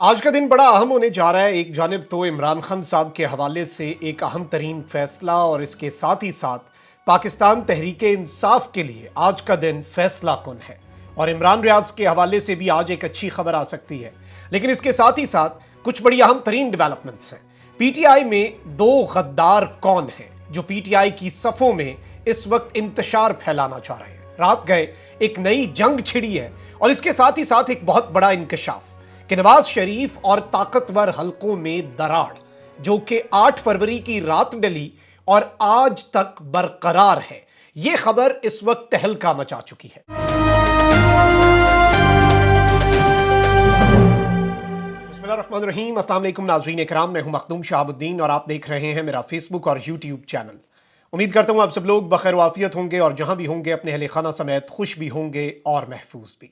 आज का दिन बड़ा अहम होने जा रहा है। एक जानिब तो इमरान खान साहब के हवाले से एक अहम तरीन फैसला और इसके साथ ही साथ पाकिस्तान तहरीके इंसाफ के लिए आज का दिन फैसला कुन है। और इमरान रियाज के हवाले से भी आज एक अच्छी खबर आ सकती है, लेकिन इसके साथ ही साथ कुछ बड़ी अहम तरीन डेवलपमेंट्स हैं। पीटीआई में दो गद्दार कौन हैं जो पीटीआई की सफों में इस वक्त इंतशार फैलाना चाह रहे हैं। रात गए एक नई जंग छिड़ी है और इसके साथ ही साथ एक बहुत बड़ा इंकशाफ कि नवाज शरीफ और ताकतवर हलकों में दरार जो कि 8 फरवरी की रात डली और आज तक बरकरार है। यह खबर इस वक्त तहलका मचा चुकी है। बिस्मिल्लाहिर्रहमानिर्रहीम, अस्सलाम वालेकुम नाज़रीन इकराम, मैं हूं मखदूम शहाबुद्दीन और आप देख रहे हैं मेरा फेसबुक और यूट्यूब चैनल। उम्मीद करता हूं आप सब लोग बखैर वाफियत होंगे और जहां भी होंगे अपने अहले खाना समेत खुश भी होंगे और महफूज भी।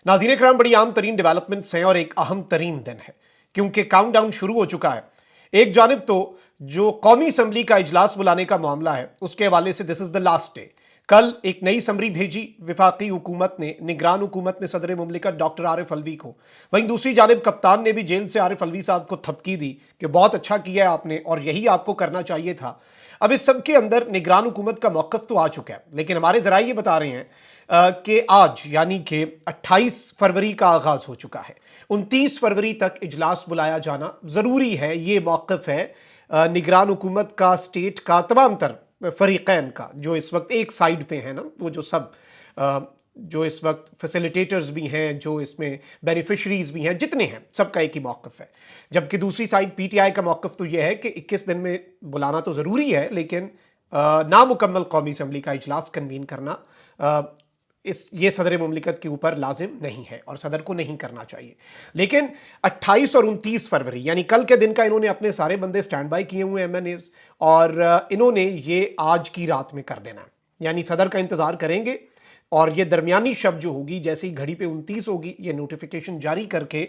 नाज़रीन इकराम, बड़ी आम तरीन डेवलपमेंट्स हैं और एक अहम तरीन दिन है क्योंकि काउंटडाउन शुरू हो चुका है। एक जानिब तो जो कौमी असम्बली का इजलास बुलाने का मामला है उसके हवाले से this is the last day. कल एक नई समरी भेजी विफाकी हुकूमत ने, निगरान हुकूमत ने सदर मुमलिकत डॉक्टर आरिफ अलवी को। वहीं दूसरी जानिब कप्तान ने भी जेल से आरिफ अलवी साहब को थपकी दी कि बहुत अच्छा किया है आपने और यही आपको करना चाहिए था। अब इस सब के अंदर निगरान हुकूमत का मौकफ तो आ चुका है, लेकिन हमारे जराये ये बता रहे हैं कि आज यानी कि 28 फरवरी का आगाज हो चुका है। 29 फरवरी तक इजलास बुलाया जाना जरूरी है। ये मौकफ है निगरान हुकूमत का, स्टेट का, तमाम तर फरीकैन का जो इस वक्त एक साइड पे है ना, वो जो सब जो इस वक्त फैसिलिटेटर्स भी हैं, जो इसमें बेनिफिशरीज भी हैं, जितने हैं सबका एक ही मौकफ है। जबकि दूसरी साइड पीटीआई का मौकफ तो यह है कि 21 दिन में बुलाना तो ज़रूरी है, लेकिन नामुकम्मल कौमी असम्बली का इजलास कन्वीन करना ये सदर मुमलिकत के ऊपर लाजिम नहीं है और सदर को नहीं करना चाहिए। लेकिन 28 और 29 फरवरी यानी कल के दिन का इन्होंने अपने सारे बंदे स्टैंड बाई किए हुए एमएनएस और इन्होंने ये आज की रात में कर देना है। यानी सदर का इंतजार करेंगे और ये दरमियानी शब जो होगी, जैसे ही घड़ी पे 29 होगी, ये नोटिफिकेशन जारी करके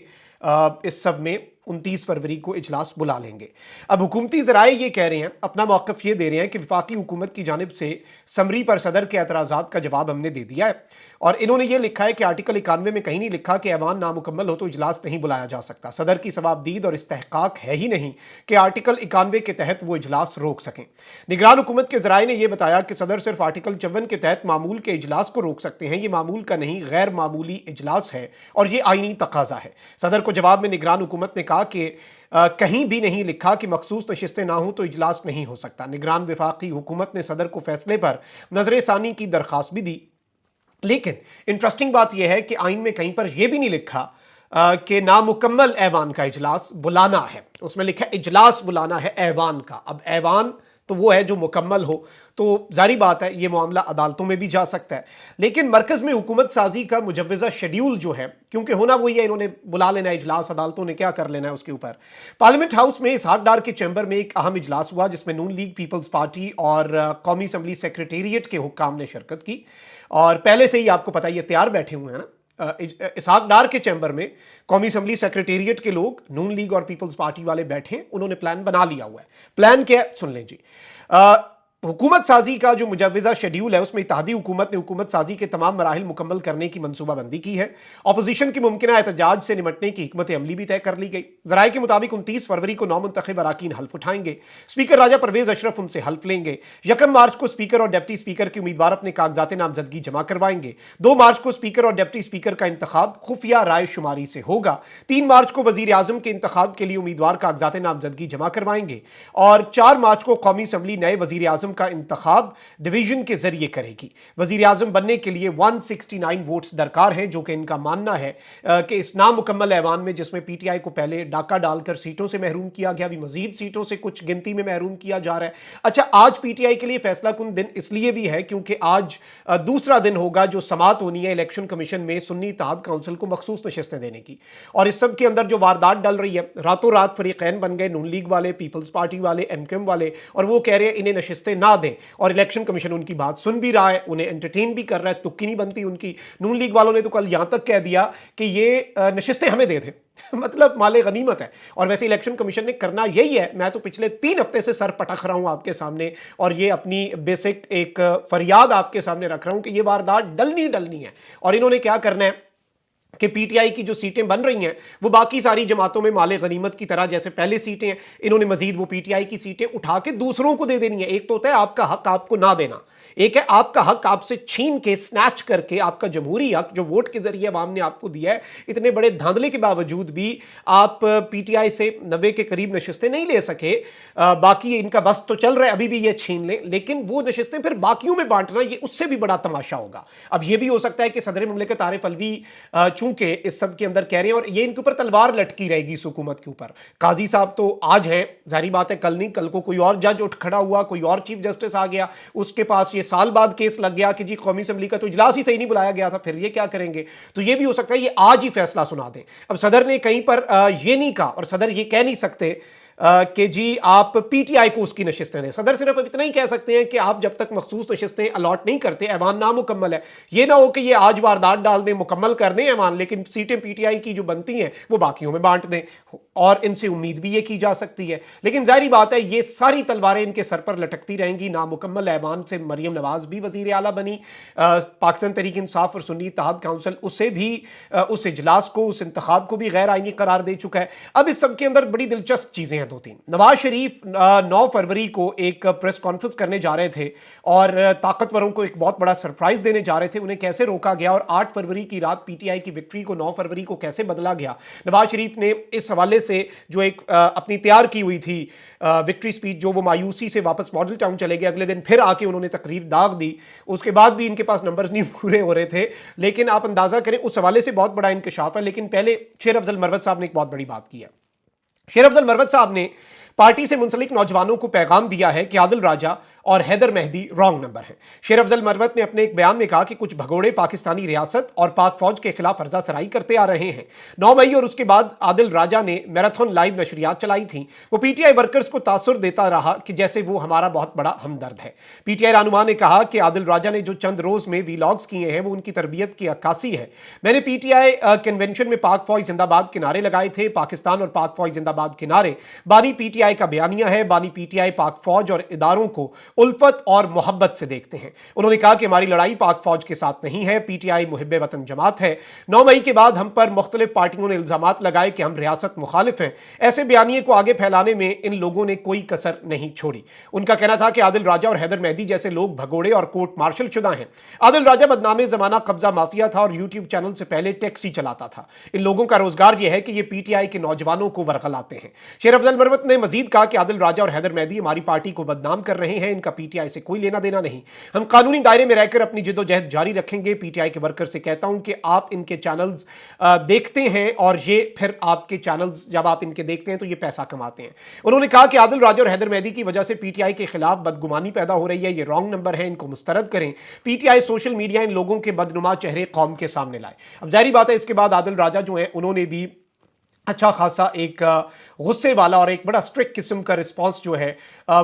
इस सब में 29 फरवरी को इजलास बुला लेंगे। अब हुकूमती ज़राए ये कह रहे हैं, अपना मौक़िफ़ ये दे रहे हैं कि वफाकी हुकूमत की जानिब से समरी पर सदर के एतराज़ात का जवाब हमने दे दिया है और इन्होंने ये लिखा है कि आर्टिकल 91 में कहीं नहीं लिखा कि ऐवान नामुकम्मल हो तो इजलास नहीं बुलाया जा सकता। सदर की सवाबदीद और इस्तेहकाक है ही नहीं कि आर्टिकल 91 के तहत वो इजलास रोक सकें। निगरान हुकूमत के ज़राए ने यह बताया कि सदर सिर्फ आर्टिकल 54 के तहत मामूल के इजलास को रोक सकते हैं। ये मामूल का नहीं, गैर मामूली इजलास है और ये आईनी तकाजा है। सदर को जवाब में निगरान हुकूमत ने कहा कि कहीं भी नहीं लिखा कि मखसूस नशिस्तें ना हो तो इजलास नहीं हो सकता। निगरान वफाकी हुकूमत ने सदर को फैसले पर नजर सानी की दरख्वास्त भी दी, लेकिन इंटरेस्टिंग बात यह है कि आइन में कहीं पर यह भी नहीं लिखा कि नामुकम्मल ऐवान का इजलास बुलाना है। उसमें लिखा इजलास बुलाना है ऐवान का। अब ऐवान तो वो है जो मुकम्मल हो, तो जारी बात है ये मामला अदालतों में भी जा सकता है। लेकिन मरकज़ में हुकूमत साजी का मुजव्वज़ा शेड्यूल जो है, क्योंकि होना वही है, इन्होंने बुला लेना है इजलास, अदालतों ने क्या कर लेना है उसके ऊपर। पार्लियामेंट हाउस में इसहाक डार के चैम्बर में एक अहम इजलास हुआ जिसमें नून लीग, पीपल्स पार्टी और कौमी असम्बली सेक्रेटेरिएट के हुक्काम ने शिरकत की और पहले से ही आपको पता है ये तैयार बैठे हुए हैं ना। इसहाक डार के चैम्बर में कौमी असम्बली सेक्रेटेरिएट के लोग, नून लीग और पीपल्स पार्टी वाले बैठे, उन्होंने प्लान बना लिया हुआ है। प्लान क्या है सुन लें जी। हुकूमत साजी का जो मुजव्वज़ा शेड्यूल है उसमें इत्तेहादी हुकूमत ने हुकूमत साजी के तमाम मराहिल मुकम्मल करने की मनसूबाबंदी की है। अपोजिशन की मुमकिना एहतजाज से निमटने की हिकमत अमली भी तय कर ली गई। ज़राए के मुताबिक 29 फरवरी को नौमुंतखब अराकीन हल्फ उठाएंगे। स्पीकर राजा परवेज अशरफ उनसे हल्फ लेंगे। 1 मार्च को स्पीकर और डिप्टी स्पीकर के उम्मीदवार अपने कागजात नामजदगी जमा करवाएंगे। 2 मार्च को स्पीकर और डिप्टी स्पीकर का इंतखाब खुफिया राय शुमारी से होगा। 3 मार्च को वजीर आजम के इंतखाब के लिए उम्मीदवार कागजात नामजदगी जमा करवाएंगे और 4 मार्च को कौमी असम्बली नए वजीर आजम का इंतखाब डिवीजन के जरिए करेगी। वजीर आजम बनने के लिए 169 वोट्स दरकार हैं, जो कि इनका मानना है कि इस नामुकम्मल ऐवान में, जिसमें पीटीआई को पहले डाका डालकर सीटों से महरूम किया गया, अभी मजीद सीटों से कुछ गिनती में महरूम किया जा रहा है। अच्छा, आज पीटीआई के लिए फैसला कुन दिन इसलिए भी है क्योंकि आज दूसरा दिन होगा जो समात होनी है इलेक्शन कमीशन में सुन्नी इत्तेहाद काउंसिल को मखसूस नशिस्तें देने की। और इस सब के अंदर जो वारदात डल रही है, रातों रात फरीकैन बन गए, नून लीग वाले, पीपल्स पार्टी वाले, एमकेएम वाले, और वो कह रहे हैं इन्हें नशिस्तें ना दें और इलेक्शन कमीशन उनकी बात सुन भी रहा है, उन्हें एंटरटेन भी कर रहा है, तुक्की नहीं बनती उनकी। नून लीग वालों ने तो कल यहां तक कह दिया कि ये नशिस्तें हमें दे दे मतलब माले गनीमत है। और वैसे इलेक्शन कमीशन ने करना यही है। मैं तो पिछले 3 हफ्ते से सर पटक रहा हूं आपके सामने और ये अपनी बेसिक एक फरियाद आपके सामने रख रहा हूं कि ये वारदात डलनी है। और इन्होंने क्या करना है کہ پی ٹی آئی کی جو سیٹیں بن رہی ہیں وہ باقی ساری جماعتوں میں مال غنیمت کی طرح جیسے پہلے سیٹیں ہیں، انہوں نے مزید وہ پی ٹی آئی کی سیٹیں اٹھا کے دوسروں کو دے دینی ہے۔ ایک تو ہوتا ہے آپ کا حق آپ کو نہ دینا، ایک ہے آپ کا حق آپ سے چھین کے سنیچ کر کے آپ کا جمہوری حق جو ووٹ کے ذریعے عوام نے آپ کو دیا ہے، اتنے بڑے دھاندلے کے باوجود بھی آپ پی ٹی آئی سے 90 کے قریب نشستیں نہیں لے سکے۔ باقی ان کا بس تو چل رہا ہے، ابھی بھی یہ چھین لیں، لیکن وہ نشستیں پھر باقیوں میں بانٹنا یہ اس سے بھی بڑا تماشا ہوگا۔ اب یہ بھی ہو سکتا ہے کہ صدر مملکت عارف الوی چونکہ اس سب کے اندر کہہ رہے ہیں اور یہ ان کے اوپر تلوار لٹکی رہے گی اس حکومت کے اوپر۔ قاضی صاحب تو آج ہیں، ظاہری بات ہے کل نہیں، کل کو کوئی اور جج اٹھ کھڑا ہوا، کوئی اور چیف جسٹس آ گیا، اس کے پاس یہ سال بعد کیس لگ گیا کہ جی قومی اسمبلی کا تو اجلاس ہی صحیح نہیں بلایا گیا تھا، پھر یہ کیا کریں گے؟ تو یہ بھی ہو سکتا ہے یہ آج ہی فیصلہ سنا دیں۔ اب صدر نے کہیں پر یہ نہیں کہا، اور صدر یہ کہہ نہیں سکتے کہ جی آپ پی ٹی آئی کو اس کی نشستیں دیں۔ صدر صرف اتنا ہی کہہ سکتے ہیں کہ آپ جب تک مخصوص نشستیں الاٹ نہیں کرتے، ایوان نامکمل ہے، یہ نہ ہو کہ یہ آج واردات ڈال دیں، مکمل کر دیں ایوان، لیکن سیٹیں پی ٹی آئی کی جو بنتی ہیں وہ باقیوں میں بانٹ دیں، اور ان سے امید بھی یہ کی جا سکتی ہے۔ لیکن ظاہری بات ہے یہ ساری تلواریں ان کے سر پر لٹکتی رہیں گی۔ نامکمل ایوان سے مریم نواز بھی وزیر اعلیٰ بنی، پاکستان تحریک انصاف اور سنی اتحاد کونسل اسے بھی اس اجلاس کو، اس انتخاب کو بھی غیر آئینی قرار دے چکا ہے۔ اب اس سب کے اندر بڑی دلچسپ چیزیں ہیں دو تین۔ نواز شریف 9 فروری کو ایک پریس کانفرنس کرنے جا رہے تھے اور طاقتوروں کو ایک بہت بڑا سرپرائز دینے جا رہے تھے، انہیں کیسے روکا گیا اور 8 فروری کی رات پی ٹی آئی کی وکٹری کو 9 فروری کو کیسے بدلا گیا۔ نواز شریف نے اس حوالے سے جو ایک اپنی تیار کی ہوئی تھی وکٹری سپیچ، جو وہ مایوسی سے واپس ماڈل ٹاؤن چلے گئے، اگلے دن پھر آ کے انہوں نے تقریر داغ دی، اس کے بعد بھی ان کے پاس نمبرز نہیں پورے ہو رہے تھے، لیکن آپ اندازہ کریں اس حوالے سے بہت بڑا انکشاف ہے۔ لیکن پہلے شیر افضل مروت صاحب نے ایک بہت بڑی بات کی ہے۔ شیر افضل مروت صاحب نے پارٹی سے منسلک نوجوانوں کو پیغام دیا ہے کہ عادل راجہ اور حیدر مہدی رانگ نمبر ہیں۔ شیر افضل مروت نے اپنے ایک بیان میں کہا کہ کچھ بھگوڑے پاکستانی ریاست اور پاک فوج کے خلاف ارزہ سرائی کرتے آ رہے ہیں۔ 9 مئی اور اس کے بعد عادل راجہ نے میراتھن لائیو نشریات چلائی تھیں، وہ پی ٹی آئی ورکرز کو تاثر دیتا رہا کہ جیسے وہ ہمارا بہت بڑا ہمدرد ہے۔ پی ٹی آئی رہنما نے کہا کہ عادل راجہ نے جو چند روز میں ویلاگز کیے ہیں وہ ان کی تربیت کی عکاسی ہے۔ میں نے پی ٹی آئی کنونشن میں پاک فوج زندہ باد کے نعرے لگائے تھے، پاکستان اور پاک فوج زندہ باد کے نعرے بانی پی ٹی آئی کا بیانیہ ہے۔ بانی پی ٹی آئی پاک فوج اور اداروں کو الفت اور محبت سے دیکھتے ہیں۔ انہوں نے کہا کہ ہماری لڑائی پاک فوج کے ساتھ نہیں ہے، پی ٹی آئی محب وطن جماعت ہے۔ 9 مئی کے بعد ہم پر مختلف پارٹیوں نے الزامات لگائے کہ ہم ریاست مخالف ہیں۔ ایسے بیانیے کو آگے پھیلانے میں ان لوگوں نے کوئی کسر نہیں چھوڑی۔ ان کا کہنا تھا کہ عادل راجہ اور حیدر مہدی جیسے لوگ بھگوڑے اور کورٹ مارشل شدہ ہیں۔ عادل راجہ بدنام زمانہ قبضہ مافیا تھا اور یوٹیوب چینل سے پہلے ٹیکسی چلاتا تھا۔ ان لوگوں کا روزگار یہ ہے کہ یہ پی ٹی آئی کے نوجوانوں کو ورغلاتے ہیں۔ شیر افضل مروت نے مزید کہا کہ عادل راجہ اور حیدر مہدی ہماری پارٹی کو بدنام کر رہے ہیں، ان کا پی ٹی آئی سے کوئی لینا دینا نہیں۔ ہم قانونی دائرے میں رہ کر اپنی جد و جہد جاری رکھیں گے۔ پی ٹی آئی کے ورکر سے کہتا ہوں کہ آپ ان کے چینلز دیکھتے ہیں اور یہ پھر آپ کے چینلز جب آپ ان کے دیکھتے ہیں تو یہ پیسہ کماتے ہیں۔ انہوں نے کہا کہ عادل راجہ اور حیدر مہدی کی وجہ سے پی ٹی آئی کے خلاف بدگمانی پیدا ہو رہی ہے، یہ رانگ نمبر ہے، ان کو مسترد کریں۔ P T I social media ان لوگوں کے بدنما چہرے قوم کے سامنے لائے۔ اب ظاہری بات ہے اس کے بعد عادل راجہ جو ہیں انہوں نے بھی اچھا خاصا ایک غصے والا اور ایک بڑا سٹرک قسم کا رسپانس جو ہے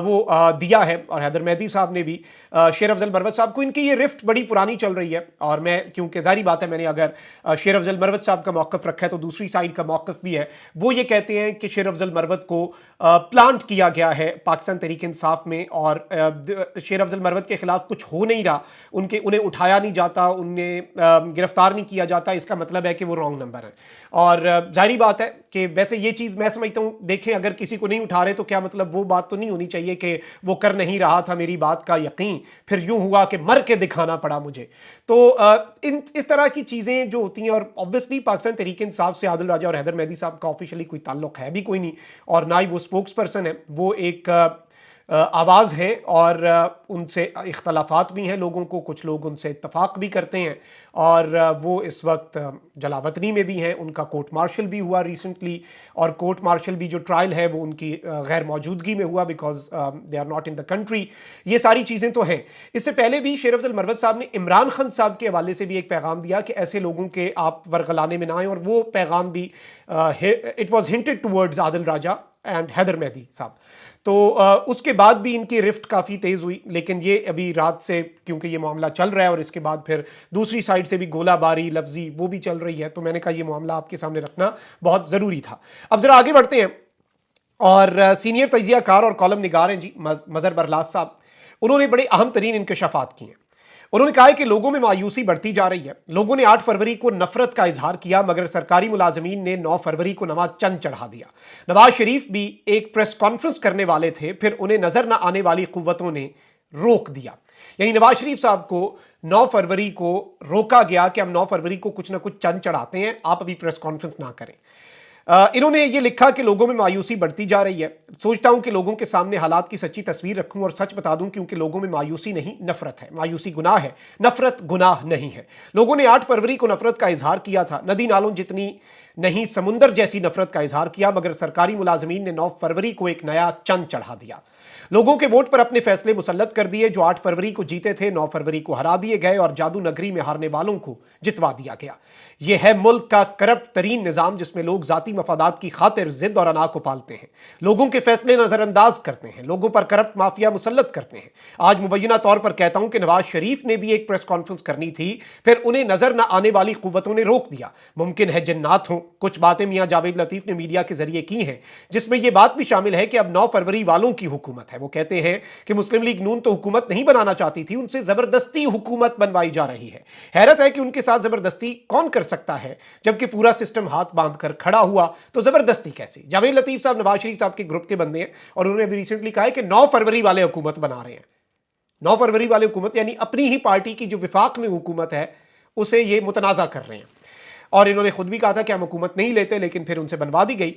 وہ دیا ہے، اور حیدر مہدی صاحب نے بھی شیر افضل مروت صاحب کو، ان کی یہ رفت بڑی پرانی چل رہی ہے، اور میں کیونکہ ظاہری بات ہے میں نے اگر شیر افضل مروت صاحب کا موقف رکھا ہے تو دوسری سائیڈ کا موقف بھی ہے۔ وہ یہ کہتے ہیں کہ شیر افضل مروت کو پلانٹ کیا گیا ہے پاکستان تحریک انصاف میں، اور شیر افضل مروت کے خلاف کچھ ہو نہیں رہا، انہیں اٹھایا نہیں جاتا، انہیں گرفتار نہیں کیا جاتا، اس کا مطلب ہے کہ وہ رانگ نمبر ہے۔ اور ظاہری بات ہے کہ ویسے یہ چیز میں سمجھتا ہوں، دیکھیں اگر کسی کو نہیں اٹھا رہے تو کیا مطلب وہ بات تو نہیں ہونی چاہیے کہ وہ کر نہیں رہا تھا میری بات کا یقین، پھر یوں ہوا کہ مر کے دکھانا پڑا مجھے۔ تو اس طرح کی چیزیں جو ہوتی ہیں، اور اوبویسلی پاکستان تحریک انصاف سے عادل راجہ اور حیدر مہدی صاحب کا آفیشلی کوئی تعلق ہے بھی کوئی نہیں، اور نہ ہی وہ اسپوکس پرسن ہے، وہ ایک آواز ہے، اور ان سے اختلافات بھی ہیں لوگوں کو، کچھ لوگ ان سے اتفاق بھی کرتے ہیں، اور وہ اس وقت جلاوطنی میں بھی ہیں۔ ان کا کورٹ مارشل بھی ہوا ریسنٹلی، اور کورٹ مارشل بھی جو ٹرائل ہے وہ ان کی غیر موجودگی میں ہوا، because they are not in the country. یہ ساری چیزیں تو ہیں۔ اس سے پہلے بھی شیر افضل مروت صاحب نے عمران خان صاحب کے حوالے سے بھی ایک پیغام دیا کہ ایسے لوگوں کے آپ ورغلانے میں نہ آئیں، اور وہ پیغام بھی it was hunted towards Adil Raja and Haider Mehdi صاحب۔ تو اس کے بعد بھی ان کی رفت کافی تیز ہوئی، لیکن یہ ابھی رات سے کیونکہ یہ معاملہ چل رہا ہے، اور اس کے بعد پھر دوسری سائڈ سے بھی گولہ باری لفظی وہ بھی چل رہی ہے، تو میں نے کہا یہ معاملہ آپ کے سامنے رکھنا بہت ضروری تھا۔ اب ذرا آگے بڑھتے ہیں، اور سینئر تجزیہ کار اور کالم نگار ہیں جی مظہر برلاس صاحب، انہوں نے بڑے اہم ترین انکشافات کیے ہیں۔ उन्होंने कहा है कि लोगों में मायूसी बढ़ती जा रही है। लोगों ने 8 फरवरी को नफरत का इजहार किया, मगर सरकारी मुलाजमीन ने 9 फरवरी को नमाज चंद चढ़ा दिया। नवाज शरीफ भी एक प्रेस कॉन्फ्रेंस करने वाले थे, फिर उन्हें नजर न आने वाली कुव्वतों ने रोक दिया। यानी नवाज शरीफ साहब को 9 फरवरी को रोका गया कि हम 9 फरवरी को कुछ ना कुछ चंद चढ़ाते हैं, आप अभी प्रेस कॉन्फ्रेंस ना करें। इन्होंने ये लिखा कि लोगों में मायूसी बढ़ती जा रही है। सोचता हूं कि लोगों के सामने हालात की सच्ची तस्वीर रखूं और सच बता दूं, क्योंकि लोगों में मायूसी नहीं नफरत है। मायूसी गुनाह है, नफरत गुनाह नहीं है। लोगों ने 8 फरवरी को नफरत का इजहार किया था, नदी नालों जितनी नहीं समुंदर जैसी नफरत का इजहार किया, मगर सरकारी मुलाजमीन ने 9 फरवरी को एक नया चंद चढ़ा दिया। लोगों के वोट पर अपने फैसले मुसल्लत कर दिए। जो 8 फरवरी को जीते थे 9 फरवरी को हरा दिए गए और जादू नगरी में हारने वालों को जितवा दिया गया। यह है मुल्क का करप्ट तरीन निजाम, जिसमें लोग जाती मफादात की खातिर जिद और अना को पालते हैं, लोगों के फैसले नजरअंदाज करते हैं, लोगों पर करप्ट माफिया मुसल्लत करते हैं। आज मुबैना तौर पर कहता हूं कि नवाज शरीफ ने भी एक प्रेस कॉन्फ्रेंस करनी थी, फिर उन्हें नजर न आने वाली कुव्वतों ने रोक दिया। मुमकिन है जिन्नात हो। कुछ बातें मियां जावेद लतीफ ने मीडिया के जरिए की हैं, जिसमें यह बात भी शामिल है कि अब 9 फरवरी वालों की हुकूमत है। वो कहते हैं कि मुस्लिम लीग नून तो हुकूमत नहीं बनाना चाहती थी, उनसे जबरदस्ती हुकूमत बनवाई जा रही है। हैरत है कि उनके साथ जबरदस्ती कौन कर सकता है, जबकि पूरा सिस्टम हाथ बांधकर खड़ा हुआ, तो जबरदस्ती कैसी। जावेद लतीफ साहब नवाज शरीफ साहब के ग्रुप के बंदे हैं और उन्होंने अभी रिसेंटली कहा है कि 9 फरवरी वाले हुकूमत बना रहे हैं। 9 फरवरी वाले हुकूमत यानी अपनी ही पार्टी की जो विफाक में हुकूमत है उसे ये मुतनाजा कर रहे हैं। और इन्होंने खुद भी कहा था कि हम हुकूमत नहीं लेते, लेकिन फिर उनसे बनवा दी गई।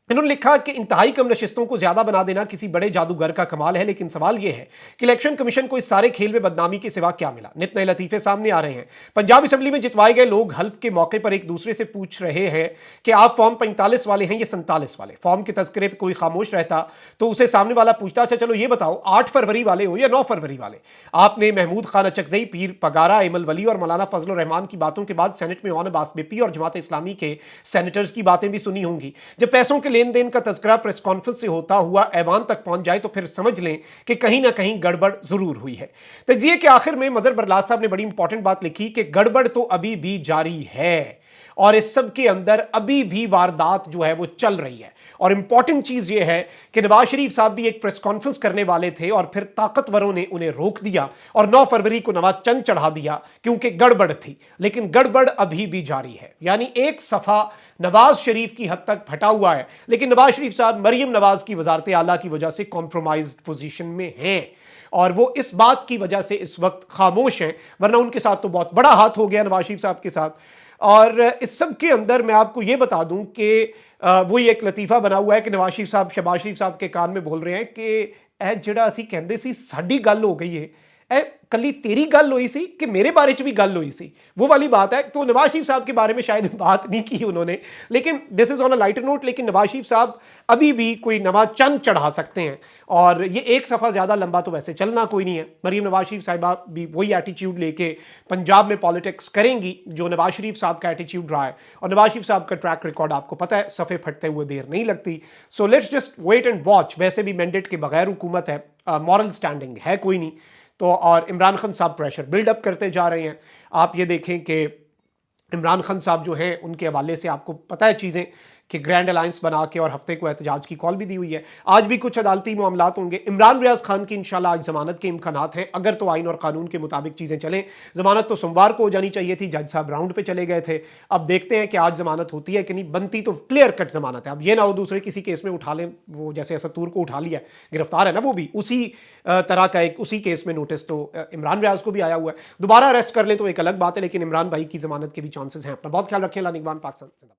इन्होंने लिखा कि इंतहाई कम नशिस्तों को ज्यादा बना देना किसी बड़े जादूगर का कमाल है, लेकिन सवाल यह है कि इलेक्शन कमीशन को इस सारे खेल में बदनामी के सिवा क्या मिला। नित नए लतीफे सामने आ रहे हैं। पंजाब असेंबली में जितवाए गए लोग हल्फ के मौके पर एक दूसरे से पूछ रहे हैं कि आप फॉर्म 45 वाले हैं या 47 वाले। फॉर्म के तस्करे पर कोई खामोश रहता तो उसे सामने वाला पूछता, अच्छा चलो ये बताओ 8 फरवरी वाले हो या 9 फरवरी वाले। आपने महमूद खान अचकजई, पीर पगारा, एमल वली और मौलाना फजल रहमान की बातों के बाद सेनेट में ओन अब्बास बिप्पी और जमात इस्लामी के सेनेटर्स की बातें भी सुनी होंगी। जब पैसों के लेन देन का तस्करा प्रेस कॉन्फ्रेंस से होता हुआ ऐवान तक पहुंच जाए तो फिर समझ लें कि कहीं ना कहीं गड़बड़ जरूर हुई है। तजिए के आखिर में मजहर बरलास साहब ने बड़ी इंपॉर्टेंट बात लिखी कि गड़बड़ तो अभी भी जारी है और इस सब के अंदर अभी भी वारदात जो है वो चल रही है। और इंपॉर्टेंट चीज ये है कि नवाज शरीफ साहब भी एक प्रेस कॉन्फ्रेंस करने वाले थे और फिर ताकतवरों ने उन्हें रोक दिया और 9 फरवरी को नवाज चंद चढ़ा दिया क्योंकि गड़बड़ थी। लेकिन गड़बड़ अभी भी जारी है। यानी एक सफा नवाज शरीफ की हद तक फटा हुआ है, लेकिन नवाज शरीफ साहब मरियम नवाज की वजारत आला की वजह से कॉम्प्रोमाइज्ड पोजीशन में हैं और वो इस बात की वजह से इस वक्त खामोश हैं, वरना उनके साथ तो बहुत बड़ा हाथ हो गया नवाज शरीफ साहब के साथ। और इस सब के अंदर मैं आपको ये बता दूं कि वही एक लतीफा बना हुआ है कि नवाज शरीफ साहब शहबाज शरीफ साहब के कान में बोल रहे हैं कि ए ਜਿਹੜਾ ਅਸੀਂ ਕਹਿੰਦੇ ਸੀ ਸਾਡੀ ਗੱਲ ਹੋ गई है, ए कली तेरी गल हुई सी कि मेरे बारे च भी गल हुई सी, वो वाली बात है। तो नवाज शरीफ साहब के बारे में शायद बात नहीं की उन्होंने, लेकिन this is on a lighter note. लेकिन नवाज शरीफ साहब अभी भी कोई नवा चंद चढ़ा सकते हैं और ये एक सफ़ा ज़्यादा लंबा तो वैसे चलना कोई नहीं है। मरीम नवाज शरीफ साहिबा भी वही एटीट्यूड लेके पंजाब में पॉलिटिक्स करेंगी जो नवाज शरीफ साहब का एटीट्यूड रहा है। और नवाज शरीफ साहब का ट्रैक रिकॉर्ड आपको पता है, सफ़े फटते हुए देर नहीं लगती। So let's just wait and watch. वैसे भी मैंडेट के बगैर हुकूमत है, मॉरल स्टैंडिंग है कोई नहीं। तो और इमरान खान साहब प्रेशर बिल्डअप करते जा रहे हैं। आप ये देखें कि इमरान खान साहब जो हैं उनके हवाले से आपको पता है चीज़ें कि ग्रैंड अलायंस बना के और हफ्ते को एहतजाज की कॉल भी दी हुई है। आज भी कुछ अदालती मामलात होंगे। इमरान रियाज खान की इंशाल्लाह आज जमानत के इम्कानात हैं, अगर तो आइन और कानून के मुताबिक चीज़ें चलें। जमानत तो सोमवार को हो जानी चाहिए थी, जज साहब राउंड पे चले गए थे। अब देखते हैं कि आज जमानत होती है कि नहीं। बनती तो क्लियर कट जमानत है। अब ये ना हो दूसरे किसी केस में उठा लें, वो जैसे असतूर को उठा लिया, गिरफ्तार है ना, वो भी उसी तरह का एक उसी केस में नोटिस तो इमरान रियाज को भी आया हुआ है। दोबारा अरेस्ट कर लें तो एक अलग बात है, लेकिन इमरान भाई की जमानत के भी चांसेस हैं। अपना बहुत ख्याल रखें। अल्लाह निगहबान पाकिस्तान।